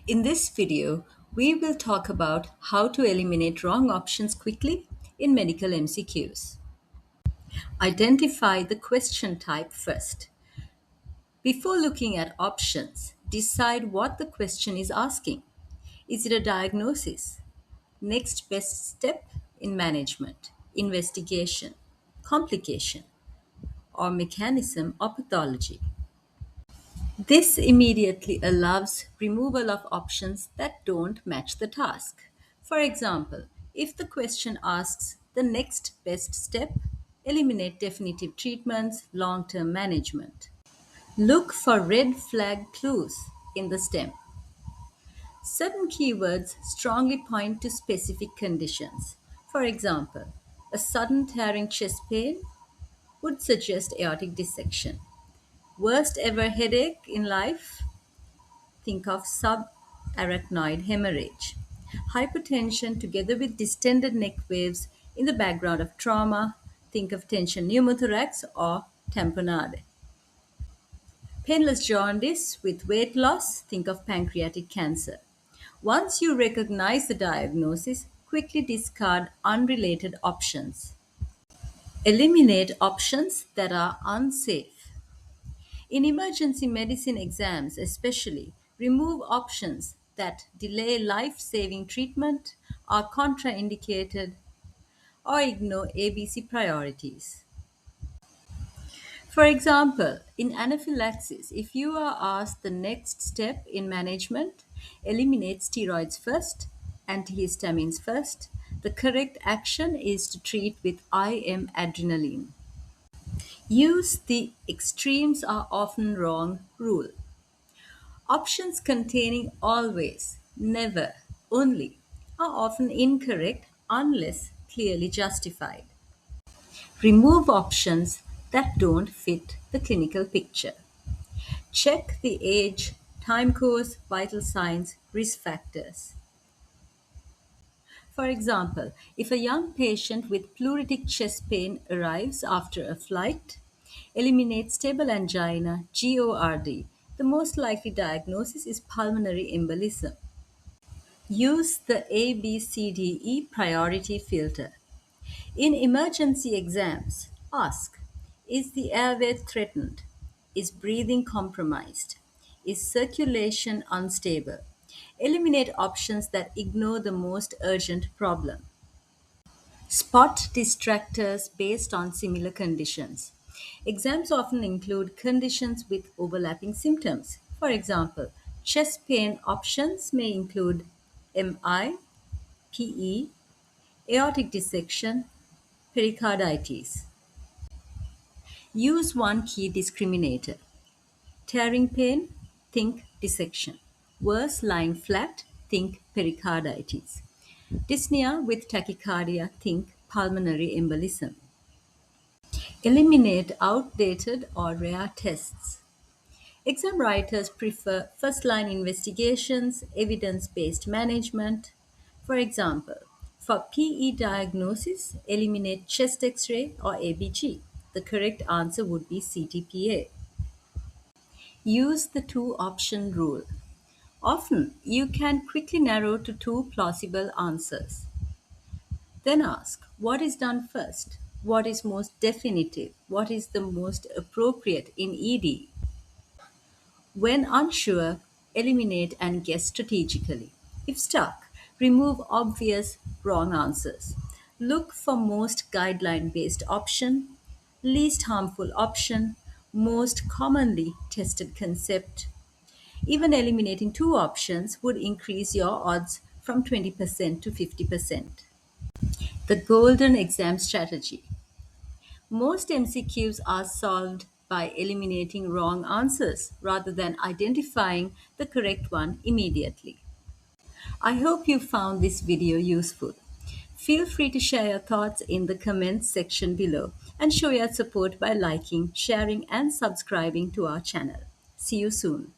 In this video, we will talk about how to eliminate wrong options quickly in medical MCQs. Identify the question type first. Before looking at options, decide what the question is asking. Is it a diagnosis? Next best step in management, investigation, complication, or mechanism or pathology? This immediately allows removal of options that don't match the task. For example, if the question asks the next best step, eliminate definitive treatments, long term management. Look for red flag clues in the stem. Certain keywords strongly point to specific conditions. For example, a sudden tearing chest pain would suggest aortic dissection. Worst ever headache in life? Think of subarachnoid hemorrhage. Hypertension together with distended neck waves in the background of trauma. Think of tension pneumothorax or tamponade. Painless jaundice with weight loss. Think of pancreatic cancer. Once you recognize the diagnosis, quickly discard unrelated options. Eliminate options that are unsafe. In emergency medicine exams, especially, remove options that delay life saving treatment, are contraindicated, or ignore ABC priorities. For example, in anaphylaxis, if you are asked the next step in management, eliminate steroids first, antihistamines first. The correct action is to treat with IM adrenaline. Use the extremes are often wrong rule. Options containing always, never, only are often incorrect unless clearly justified. Remove options that don't fit the clinical picture. Check the age, time course, vital signs, risk factors. For example, if a young patient with pleuritic chest pain arrives after a flight, eliminate stable angina, GORD. The most likely diagnosis is pulmonary embolism. Use the ABCDE priority filter. In emergency exams, ask: is the airway threatened? Is breathing compromised? Is circulation unstable? Eliminate options that ignore the most urgent problem. Spot distractors based on similar conditions. Exams often include conditions with overlapping symptoms. For example, chest pain options may include MI, PE, aortic dissection, pericarditis. Use one key discriminator. Tearing pain, think dissection. Worse, lying flat, think pericarditis. Dyspnea with tachycardia, think pulmonary embolism. Eliminate outdated or rare tests. Exam writers prefer first line investigations, evidence based management. For example, for PE diagnosis, eliminate chest x ray or ABG. The correct answer would be CTPA. Use the two option rule. Often, you can quickly narrow to two plausible answers. Then ask, what is done first? What is most definitive? What is the most appropriate in ED? When unsure, eliminate and guess strategically. If stuck, remove obvious wrong answers. Look for most guideline based option, least harmful option, most commonly tested concept. Even eliminating two options would increase your odds from 20% to 50%. The golden exam strategy. Most MCQs are solved by eliminating wrong answers rather than identifying the correct one immediately. I hope you found this video useful. Feel free to share your thoughts in the comments section below and show your support by liking, sharing, and subscribing to our channel. See you soon.